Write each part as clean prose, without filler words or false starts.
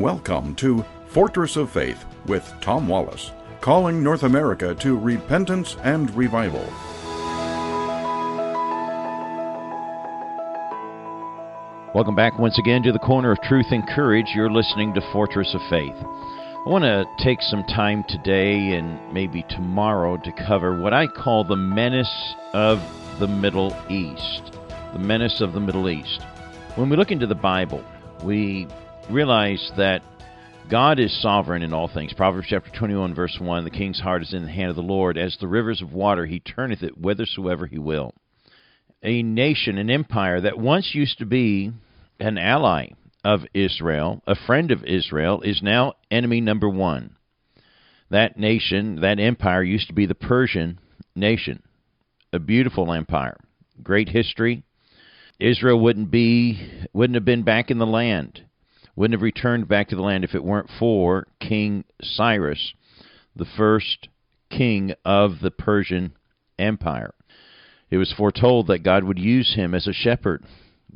Welcome to Fortress of Faith with Tom Wallace, calling North America to repentance and revival. Welcome back once again to the Corner of Truth and Courage. You're listening to Fortress of Faith. I want to take some time today and maybe tomorrow to cover what I call the menace of the Middle East. The menace of the Middle East. When we look into the Bible, we realize that God is sovereign in all things. Proverbs chapter 21, verse 1, the king's heart is in the hand of the Lord. As the rivers of water, he turneth it whithersoever he will. A nation, an empire that once used to be an ally of Israel, a friend of Israel, is now enemy number one. That nation, that empire, used to be the Persian nation, a beautiful empire, great history. Israel wouldn't have been back in the land, wouldn't have returned back to the land if it weren't for King Cyrus, the first king of the Persian Empire. It was foretold that God would use him as a shepherd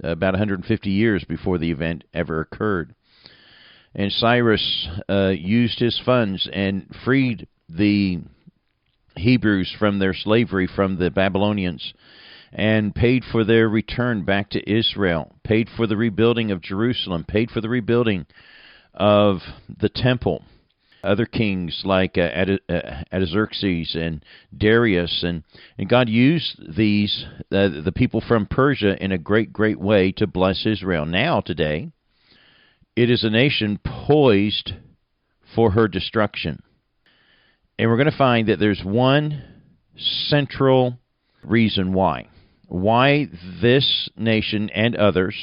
about 150 years before the event ever occurred. And Cyrus used his funds and freed the Hebrews from their slavery from the Babylonians and paid for their return back to Israel, paid for the rebuilding of Jerusalem, paid for the rebuilding of the temple. Other kings like Artaxerxes and Darius, and God used these, the people from Persia, in a great way to bless Israel. Now, today, it is a nation poised for her destruction. And we're going to find that there's one central reason why this nation and others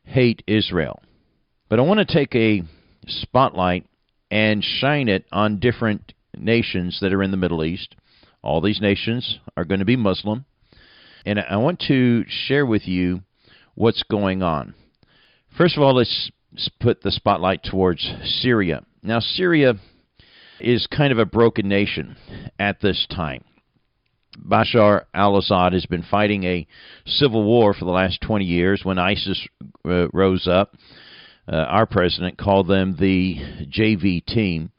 hate Israel. But I want to take a spotlight and shine it on different nations that are in the Middle East. All these nations are going to be Muslim. And I want to share with you what's going on. First of all, let's put the spotlight towards Syria. Now, Syria is kind of a broken nation at this time. Bashar al-Assad has been fighting a civil war for the last 20 years. When ISIS rose up, our president called them the JV team,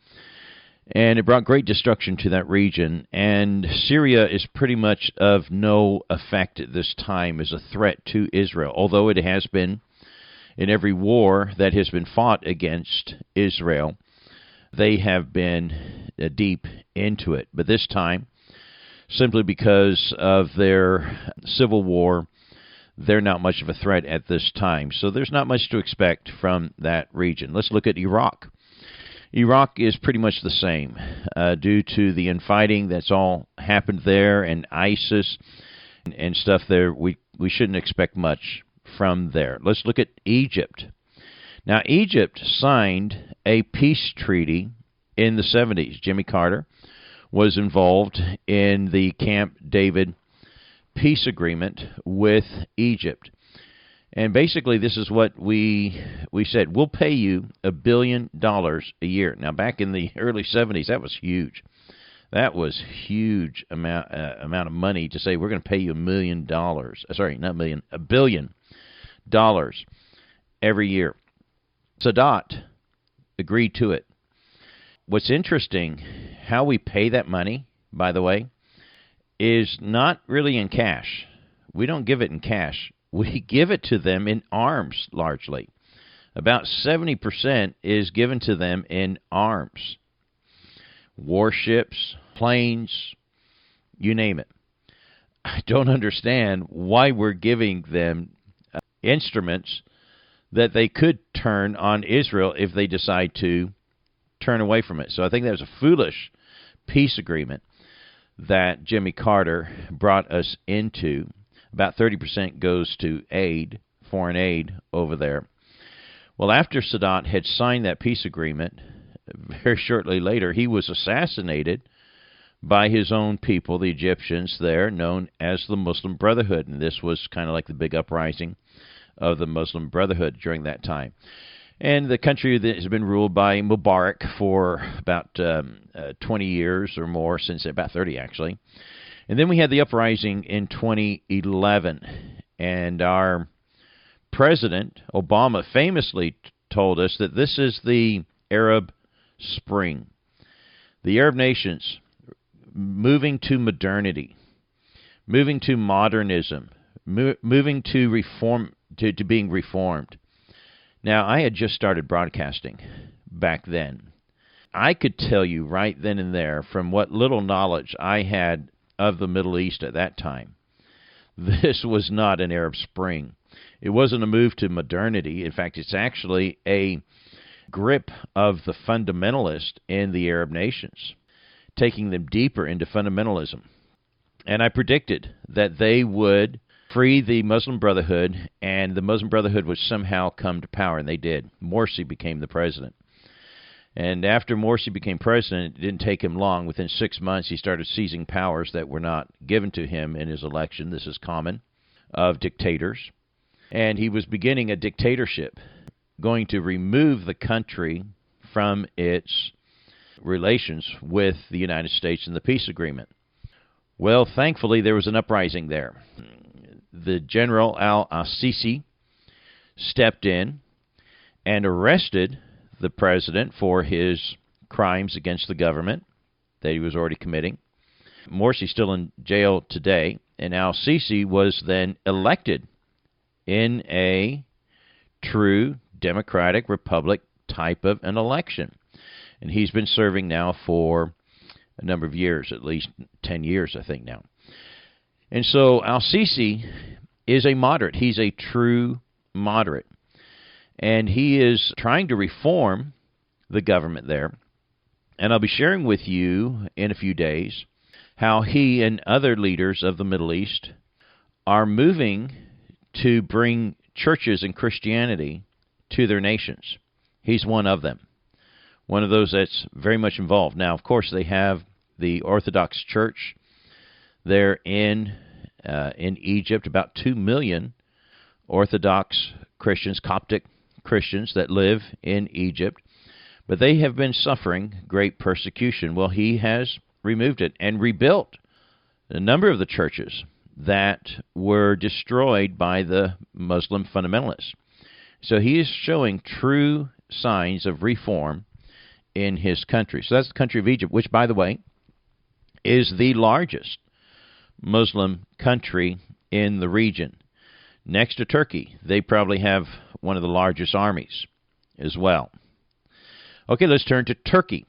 and it brought great destruction to that region. And Syria is pretty much of no effect at this time as a threat to Israel, although it has been in every war that has been fought against Israel. They have been deep into it. But this time, simply because of their civil war, they're not much of a threat at this time. So there's not much to expect from that region. Let's look at Iraq. Iraq is pretty much the same due to the infighting that's all happened there, and ISIS and stuff there. We shouldn't expect much from there. Let's look at Egypt. Now, Egypt signed a peace treaty in the 70s. Jimmy Carter was involved in the Camp David peace agreement with Egypt. And basically, this is what we said. We'll pay you $1 billion a year. Now, back in the early 70s, that was huge. That was huge amount of money to say we're going to pay you $1 million. Sorry, not million, $1 billion every year. Sadat agreed to it. What's interesting, how we pay that money, by the way, is not really in cash. We don't give it in cash. We give it to them in arms, largely. About 70% is given to them in arms. Warships, planes, you name it. I don't understand why we're giving them instruments that they could turn on Israel if they decide to turn away from it. So I think that was a foolish peace agreement that Jimmy Carter brought us into. About 30% goes to aid, foreign aid over there. Well, after Sadat had signed that peace agreement, very shortly later, he was assassinated by his own people, the Egyptians there, known as the Muslim Brotherhood. And this was kind of like the big uprising of the Muslim Brotherhood during that time. And the country that has been ruled by Mubarak for about 20 years or more, since about 30 actually. And then we had the uprising in 2011, and our president, Obama, famously told us that this is the Arab Spring. The Arab nations moving to modernity, moving to modernism, moving to reform, to being reformed. Now, I had just started broadcasting back then. I could tell you right then and there, from what little knowledge I had of the Middle East at that time, this was not an Arab Spring. It wasn't a move to modernity. In fact, it's actually a grip of the fundamentalists in the Arab nations, taking them deeper into fundamentalism. And I predicted that they would free the Muslim Brotherhood, and the Muslim Brotherhood would somehow come to power, and they did. Morsi became the president. And after Morsi became president, it didn't take him long. Within 6 months, he started seizing powers that were not given to him in his election. This is common of dictators. And he was beginning a dictatorship, going to remove the country from its relations with the United States and the peace agreement. Well, thankfully, there was an uprising there. The General al-Sisi stepped in and arrested the president for his crimes against the government that he was already committing. Morsi's still in jail today, and al-Sisi was then elected in a true democratic republic type of an election. And he's been serving now for a number of years, at least 10 years, I think now. And so al-Sisi is a moderate. He's a true moderate. And he is trying to reform the government there. And I'll be sharing with you in a few days how he and other leaders of the Middle East are moving to bring churches and Christianity to their nations. He's one of them, one of those that's very much involved. Now, of course, they have the Orthodox Church there in Egypt, about 2 million Orthodox Christians, Coptic Christians that live in Egypt, but they have been suffering great persecution. Well, he has removed it and rebuilt a number of the churches that were destroyed by the Muslim fundamentalists. So he is showing true signs of reform in his country. So that's the country of Egypt, which, by the way, is the largest Muslim country in the region. Next to Turkey, they probably have one of the largest armies as well. Okay, let's turn to Turkey.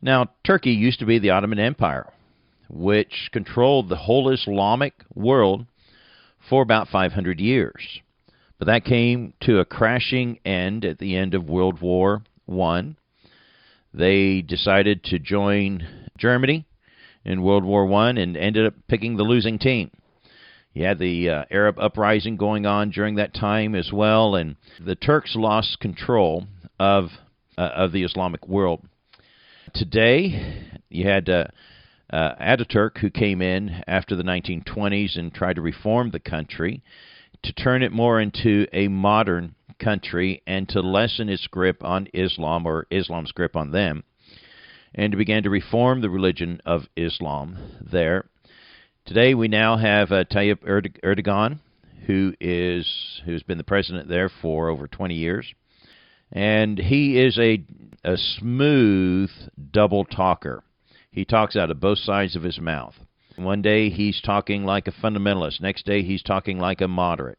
Now, Turkey used to be the Ottoman Empire, which controlled the whole Islamic world for about 500 years. But that came to a crashing end at the end of World War I. They decided to join Germany in World War I and ended up picking the losing team. You had the Arab uprising going on during that time as well, and the Turks lost control of the Islamic world. Today, you had Ataturk, who came in after the 1920s and tried to reform the country to turn it more into a modern country and to lessen its grip on Islam, or Islam's grip on them, and to begin to reform the religion of Islam there. Today we now have Tayyip Erdogan, who's been the president there for over 20 years, and he is a smooth double talker. He talks out of both sides of his mouth. One day he's talking like a fundamentalist. Next day he's talking like a moderate.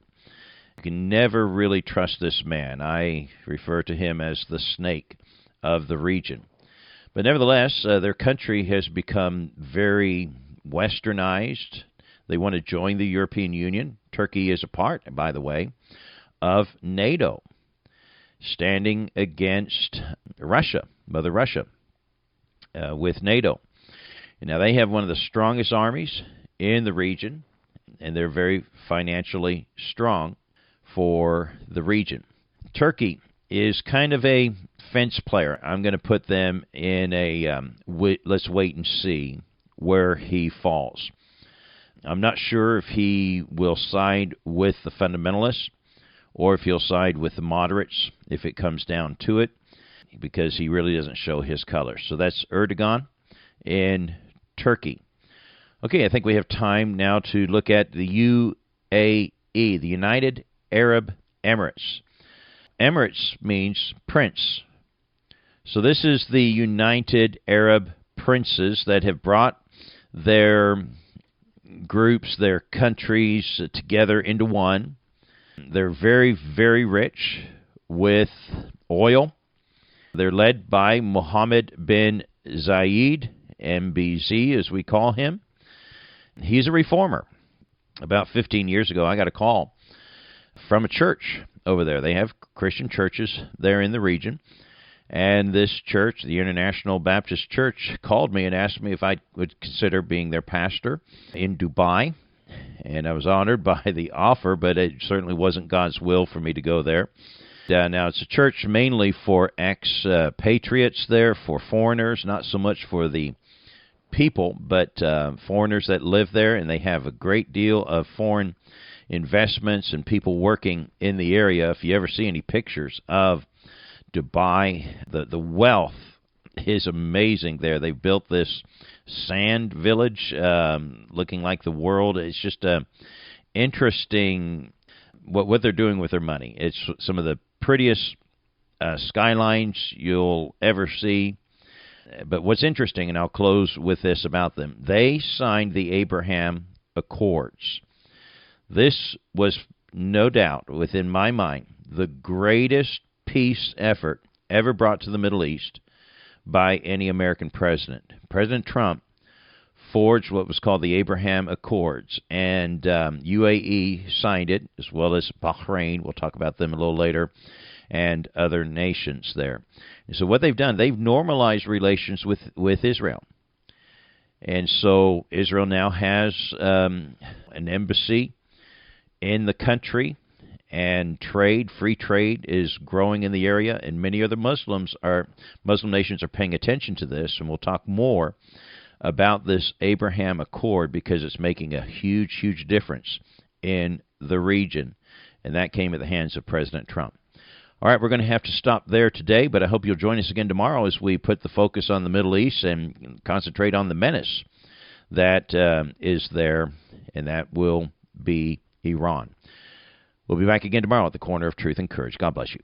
You can never really trust this man. I refer to him as the snake of the region. But nevertheless, their country has become very westernized. They want to join the European Union. Turkey is a part, by the way, of NATO, standing against Russia, Mother Russia, with NATO. Now, they have one of the strongest armies in the region, and they're very financially strong for the region. Turkey is kind of a fence player. I'm going to put them in a let's wait and see where he falls. I'm not sure if he will side with the fundamentalists or if he'll side with the moderates if it comes down to it, because he really doesn't show his colors. So that's Erdogan in Turkey. Okay, I think we have time now to look at the UAE, the United Arab Emirates. Emirates means prince. So this is the United Arab Princes that have brought their groups, their countries together into one. They're very, very rich with oil. They're led by Mohammed bin Zayed, MBZ as we call him. He's a reformer. About 15 years ago, I got a call from a church over there. They have Christian churches there in the region. And this church, the International Baptist Church, called me and asked me if I would consider being their pastor in Dubai. And I was honored by the offer, but it certainly wasn't God's will for me to go there. Now, it's a church mainly for expatriates there, for foreigners, not so much for the people, but foreigners that live there, and they have a great deal of foreign investments and people working in the area. If you ever see any pictures of Dubai, the wealth is amazing there. They've built this sand village looking like the world. It's just interesting what they're doing with their money. It's some of the prettiest skylines you'll ever see. But what's interesting, and I'll close with this about them, they signed the Abraham Accords. This was, no doubt, within my mind, the greatest peace effort ever brought to the Middle East by any American president. President Trump forged what was called the Abraham Accords, and UAE signed it, as well as Bahrain. We'll talk about them a little later, and other nations there. And so what they've done, they've normalized relations with Israel. And so Israel now has an embassy in the country, and free trade is growing in the area, and many other Muslim nations are paying attention to this, and we'll talk more about this Abraham Accord because it's making a huge, huge difference in the region, and that came at the hands of President Trump. All right, we're going to have to stop there today, but I hope you'll join us again tomorrow as we put the focus on the Middle East and concentrate on the menace that is there, and that will be Iran. We'll be back again tomorrow at the Corner of Truth and Courage. God bless you.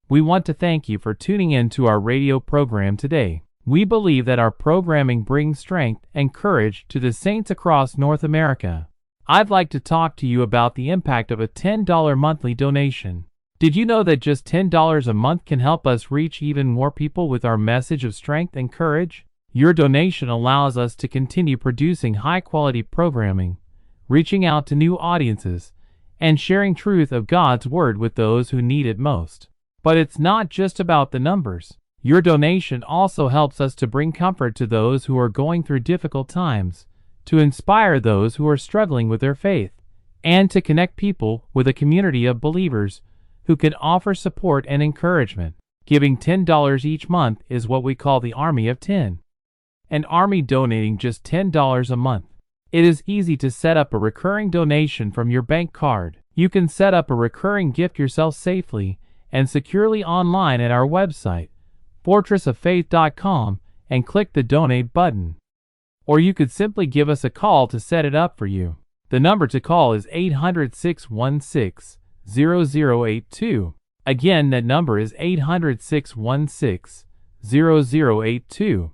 We want to thank you for tuning in to our radio program today. We believe that our programming brings strength and courage to the saints across North America. I'd like to talk to you about the impact of a $10 monthly donation. Did you know that just $10 a month can help us reach even more people with our message of strength and courage? Your donation allows us to continue producing high-quality programming, reaching out to new audiences, and sharing truth of God's Word with those who need it most. But it's not just about the numbers. Your donation also helps us to bring comfort to those who are going through difficult times, to inspire those who are struggling with their faith, and to connect people with a community of believers who can offer support and encouragement. Giving $10 each month is what we call the Army of 10. An army donating just $10 a month. It is easy to set up a recurring donation from your bank card. You can set up a recurring gift yourself safely and securely online at our website, fortressoffaith.com, and click the donate button. Or you could simply give us a call to set it up for you. The number to call is 800-616-0082. Again, that number is 800-616-0082.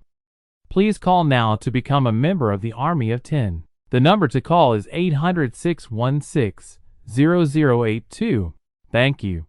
Please call now to become a member of the Army of 10. The number to call is 800-616-0082. Thank you.